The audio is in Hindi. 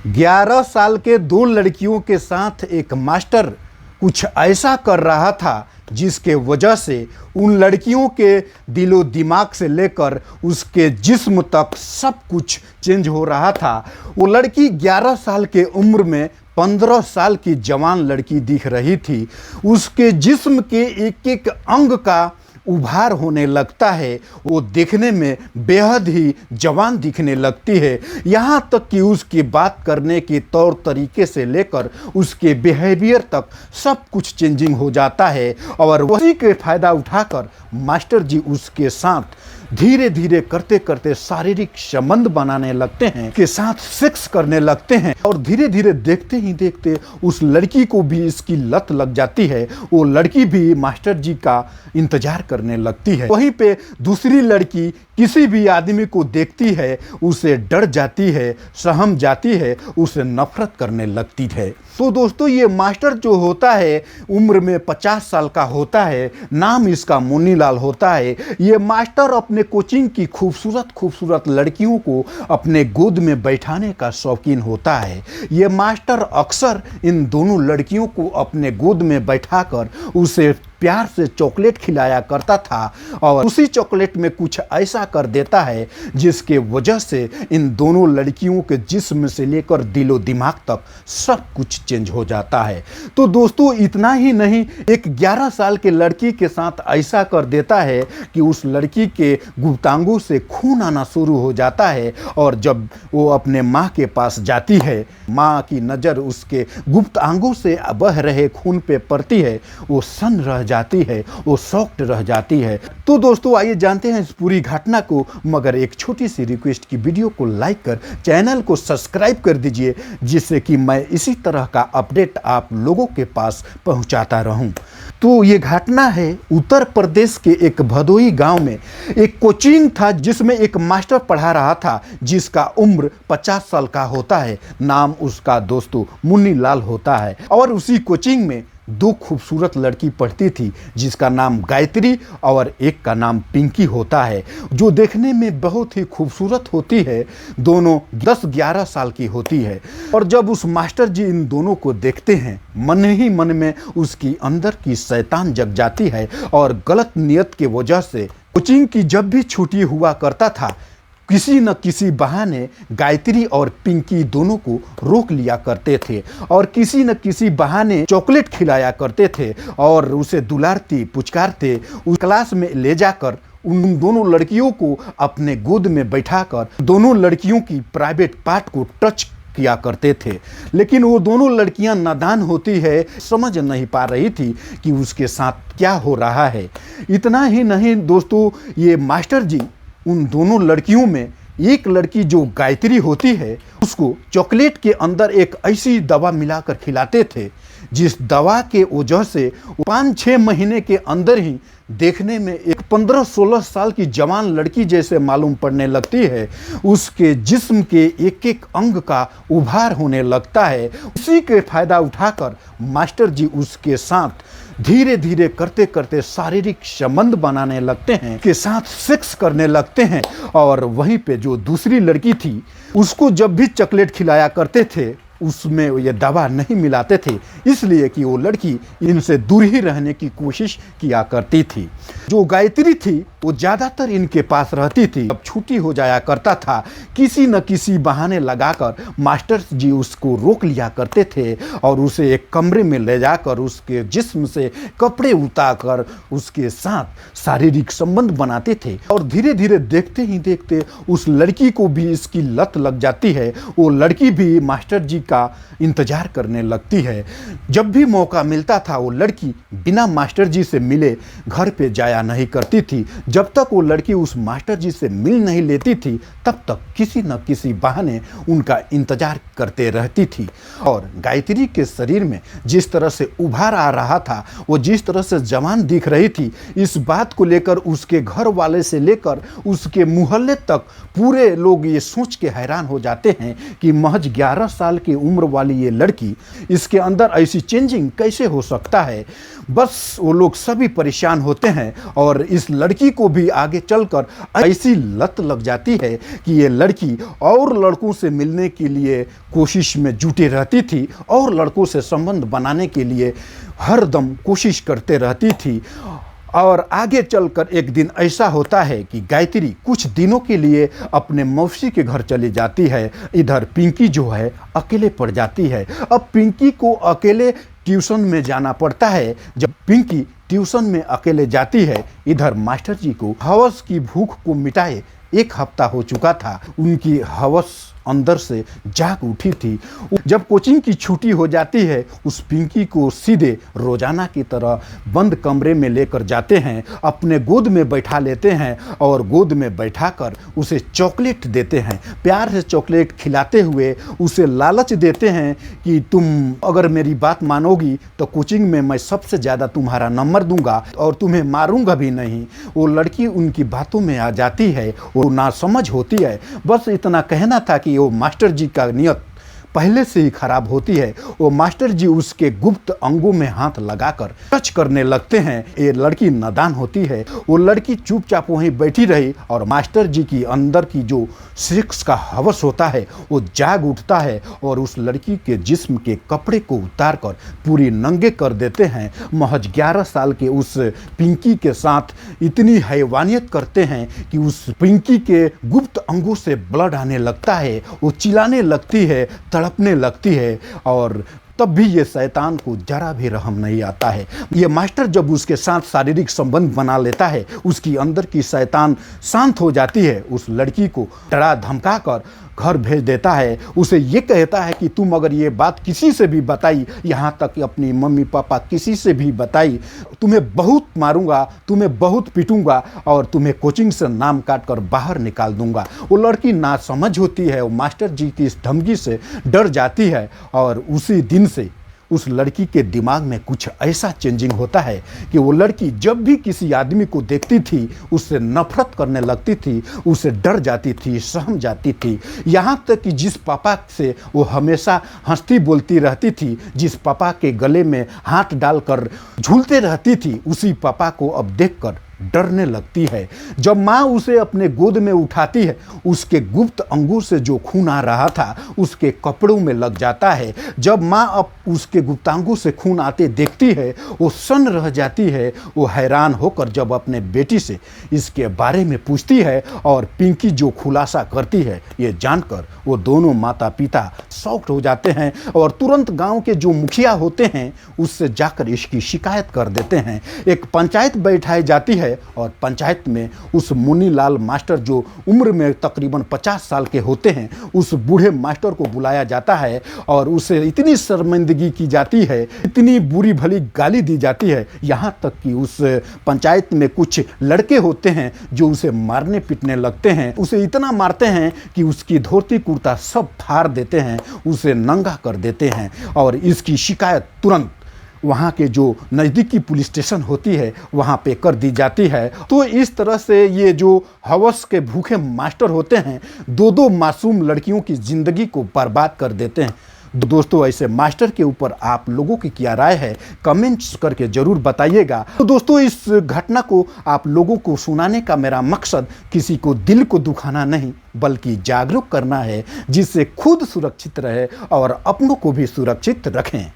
11 साल के दो लड़कियों के साथ एक मास्टर कुछ ऐसा कर रहा था जिसके वजह से उन लड़कियों के दिलो दिमाग से लेकर उसके जिस्म तक सब कुछ चेंज हो रहा था। वो लड़की 11 साल के उम्र में 15 साल की जवान लड़की दिख रही थी। उसके जिस्म के एक एक अंग का उभार होने लगता है। वो देखने में बेहद ही जवान दिखने लगती है। यहाँ तक कि उसकी बात करने के तौर तरीके से लेकर उसके बिहेवियर तक सब कुछ चेंजिंग हो जाता है और वही के फ़ायदा उठाकर मास्टर जी उसके साथ धीरे धीरे करते करते शारीरिक संबंध बनाने लगते हैं, के साथ सेक्स करने लगते हैं और धीरे धीरे देखते ही देखते उस लड़की को भी इसकी लत लग जाती है। वो लड़की भी मास्टर जी का इंतजार करने लगती है। वहीं पे दूसरी लड़की किसी भी आदमी को देखती है उसे डर जाती है, सहम जाती है, उसे नफरत करने लगती है। तो दोस्तों ये मास्टर जो होता है उम्र में 50 साल का होता है, नाम इसका मुन्नीलाल होता है। ये मास्टर अपने कोचिंग की खूबसूरत खूबसूरत लड़कियों को अपने गोद में बैठाने का शौकीन होता है। ये मास्टर अक्सर इन दोनों लड़कियों को अपने गोद में बैठाकर उसे प्यार से चॉकलेट खिलाया करता था और उसी चॉकलेट में कुछ ऐसा कर देता है जिसके वजह से इन दोनों लड़कियों के जिस्म से लेकर दिलो दिमाग तक सब कुछ चेंज हो जाता है। तो दोस्तों इतना ही नहीं, एक 11 साल के लड़की के साथ ऐसा कर देता है कि उस लड़की के गुप्तांगों से खून आना शुरू हो जाता है और जब वो अपने माँ के पास जाती है, माँ की नज़र उसके गुप्त अंगों से बह रहे खून पे पड़ती है, वो सन रह जाती है, वो शॉक्ड रह जाती है। तो दोस्तों आइए जानते हैं इस पूरी घटना को, मगर एक छोटी सी रिक्वेस्ट की वीडियो को लाइक कर चैनल को सब्सक्राइब कर दीजिए जिससे कि मैं इसी तरह का अपडेट आप लोगों के पास पहुंचाता रहूं। तो ये घटना है उत्तर प्रदेश के एक भदोही गांव में। एक कोचिंग था जिसमें एक मास्टर पढ़ा रहा था जिसका उम्र 50 साल का होता है। नाम उसका दोस्तों मुन्नीलाल होता है और उसी कोचिंग में दो खूबसूरत लड़की पढ़ती थी जिसका नाम गायत्री और एक का नाम पिंकी होता है, जो देखने में बहुत ही खूबसूरत होती है। दोनों 10-11 साल की होती है और जब उस मास्टर जी इन दोनों को देखते हैं मन ही मन में उसकी अंदर की शैतान जग जाती है और गलत नियत के वजह से कोचिंग की जब भी छुट्टी हुआ करता था किसी न किसी बहाने गायत्री और पिंकी दोनों को रोक लिया करते थे और किसी न किसी बहाने चॉकलेट खिलाया करते थे और उसे दुलारती पुचकारते उस क्लास में ले जाकर उन दोनों लड़कियों को अपने गोद में बैठाकर दोनों लड़कियों की प्राइवेट पार्ट को टच किया करते थे। लेकिन वो दोनों लड़कियां नादान होती है, समझ नहीं पा रही थी कि उसके साथ क्या हो रहा है। इतना ही नहीं दोस्तों, ये मास्टर जी उन दोनों लड़कियों में एक लड़की जो गायत्री होती है उसको चॉकलेट के अंदर एक ऐसी दवा मिलाकर खिलाते थे जिस दवा के वजह से 5-6 महीने के अंदर ही देखने में एक 15-16 साल की जवान लड़की जैसे मालूम पड़ने लगती है। उसके जिस्म के एक एक अंग का उभार होने लगता है। उसी के फ़ायदा उठाकर मास्टर जी उसके साथ धीरे धीरे करते करते शारीरिक संबंध बनाने लगते हैं, के साथ सेक्स करने लगते हैं और वहीं पे जो दूसरी लड़की थी उसको जब भी चॉकलेट खिलाया करते थे उसमें ये दवा नहीं मिलाते थे, इसलिए कि वो लड़की इनसे दूर ही रहने की कोशिश किया करती थी। जो गायत्री थी वो ज़्यादातर इनके पास रहती थी। अब छुट्टी हो जाया करता था, किसी न किसी बहाने लगाकर मास्टर जी उसको रोक लिया करते थे और उसे एक कमरे में ले जाकर उसके जिस्म से कपड़े उतारकर उसके साथ शारीरिक संबंध बनाते थे और धीरे धीरे देखते ही देखते उस लड़की को भी इसकी लत लग जाती है। वो लड़की भी मास्टर जी का इंतजार करने लगती है। जब भी मौका मिलता था वो लड़की बिना मास्टर जी से मिले घर पे जाया नहीं करती थी। जब तक वो लड़की उस मास्टर जी से मिल नहीं लेती थी तब तक किसी न किसी बहाने उनका इंतजार करते रहती थी। और गायत्री के शरीर में जिस तरह से उभार आ रहा था, वो जिस तरह से जवान दिख रही थी, इस बात को लेकर उसके घर वाले से लेकर उसके मोहल्ले तक पूरे लोग ये सोच के हैरान हो जाते हैं कि महज 11 साल की उम्र वाली ये लड़की, इसके अंदर ऐसी चेंजिंग कैसे हो सकता है। बस वो लोग सभी परेशान होते हैं और इस लड़की को भी आगे चलकर ऐसी लत लग जाती है कि ये लड़की और लड़कों से मिलने के लिए कोशिश में जुटी रहती थी और लड़कों से संबंध बनाने के लिए हर दम कोशिश करते रहती थी। और आगे चलकर एक दिन ऐसा होता है कि गायत्री कुछ दिनों के लिए अपने मौसी के घर चली जाती है। इधर पिंकी जो है अकेले पड़ जाती है। अब पिंकी को अकेले ट्यूशन में जाना पड़ता है। जब पिंकी ट्यूशन में अकेले जाती है, इधर मास्टर जी को हवस की भूख को मिटाए 1 हफ्ता हो चुका था। उनकी हवस अंदर से जाग उठी थी। जब कोचिंग की छुट्टी हो जाती है, उस पिंकी को सीधे रोजाना की तरह बंद कमरे में लेकर जाते हैं, अपने गोद में बैठा लेते हैं और गोद में बैठाकर उसे चॉकलेट देते हैं। प्यार से चॉकलेट खिलाते हुए उसे लालच देते हैं कि तुम अगर मेरी बात मानोगी तो कोचिंग में मैं सबसे ज़्यादा तुम्हारा नंबर दूंगा और तुम्हें मारूंगा भी नहीं। वो लड़की उनकी बातों में आ जाती है, वो नासमझ होती है। बस इतना कहना था कि वो मास्टर जी का नियत पहले से ही खराब होती है। वो मास्टर जी उसके गुप्त अंगों में हाथ लगाकर टच करने लगते हैं। ये लड़की नादान होती है। वो लड़की चुपचाप वहीं बैठी रही और मास्टर जी की अंदर की जो सेक्स का हवस होता है वो जाग उठता है और उस लड़की के जिस्म के कपड़े को उतारकर पूरी नंगे कर देते हैं। महज 11 साल के उस पिंकी के साथ इतनी हैवानियत करते हैं कि उस पिंकी के गुप्त अंगों से ब्लड आने लगता है। वो चिल्लाने लगती है, तड़पने लगती है और तब भी ये शैतान को जरा भी रहम नहीं आता है। ये मास्टर जब उसके साथ शारीरिक संबंध बना लेता है, उसकी अंदर की शैतान शांत हो जाती है। उस लड़की को डरा धमका कर घर भेज देता है। उसे ये कहता है कि तुम अगर ये बात किसी से भी बताई, यहाँ तक कि अपनी मम्मी पापा किसी से भी बताई, तुम्हें बहुत मारूंगा, तुम्हें बहुत पीटूंगा और तुम्हें कोचिंग से नाम काट कर बाहर निकाल दूंगा। वो लड़की नासमझ होती है, वो मास्टर जी की इस धमकी से डर जाती है और उसी दिन से उस लड़की के दिमाग में कुछ ऐसा चेंजिंग होता है कि वो लड़की जब भी किसी आदमी को देखती थी उससे नफरत करने लगती थी, उसे डर जाती थी, सहम जाती थी। यहाँ तक कि जिस पापा से वो हमेशा हंसती बोलती रहती थी, जिस पापा के गले में हाथ डालकर झूलते रहती थी, उसी पापा को अब देखकर डरने लगती है। जब माँ उसे अपने गोद में उठाती है, उसके गुप्त अंगों से जो खून आ रहा था उसके कपड़ों में लग जाता है। जब माँ अब उसके गुप्तांगों से खून आते देखती है, वो सन्न रह जाती है। वो हैरान होकर जब अपने बेटी से इसके बारे में पूछती है और पिंकी जो खुलासा करती है, ये जानकर वो दोनों माता पिता शॉक्ड हो जाते हैं और तुरंत गांव के जो मुखिया होते हैं उससे जाकर इसकी शिकायत कर देते हैं। एक पंचायत बैठाई जाती है और पंचायत में उस मुनीलाल मास्टर जो उम्र में तकरीबन 50 साल के होते हैं, उस बूढ़े मास्टर को बुलाया जाता है और उसे इतनी शर्मिंदगी की जाती है, इतनी बुरी भली गाली दी जाती है, यहाँ तक कि उस पंचायत में कुछ लड़के होते हैं जो उसे मारने पीटने लगते हैं। उसे इतना मारते हैं कि उसकी धोती कुर्ता सब फाड़ देते हैं, उसे नंगा कर देते हैं और इसकी शिकायत तुरंत वहाँ के जो नज़दीकी पुलिस स्टेशन होती है वहाँ पे कर दी जाती है। तो इस तरह से ये जो हवस के भूखे मास्टर होते हैं, 2-2 मासूम लड़कियों की ज़िंदगी को बर्बाद कर देते हैं। दोस्तों, ऐसे मास्टर के ऊपर आप लोगों की क्या राय है, कमेंट्स करके ज़रूर बताइएगा। तो दोस्तों, इस घटना को आप लोगों को सुनाने का मेरा मकसद किसी को दिल को दुखाना नहीं बल्कि जागरूक करना है, जिससे खुद सुरक्षित रहे और अपनों को भी सुरक्षित रखें।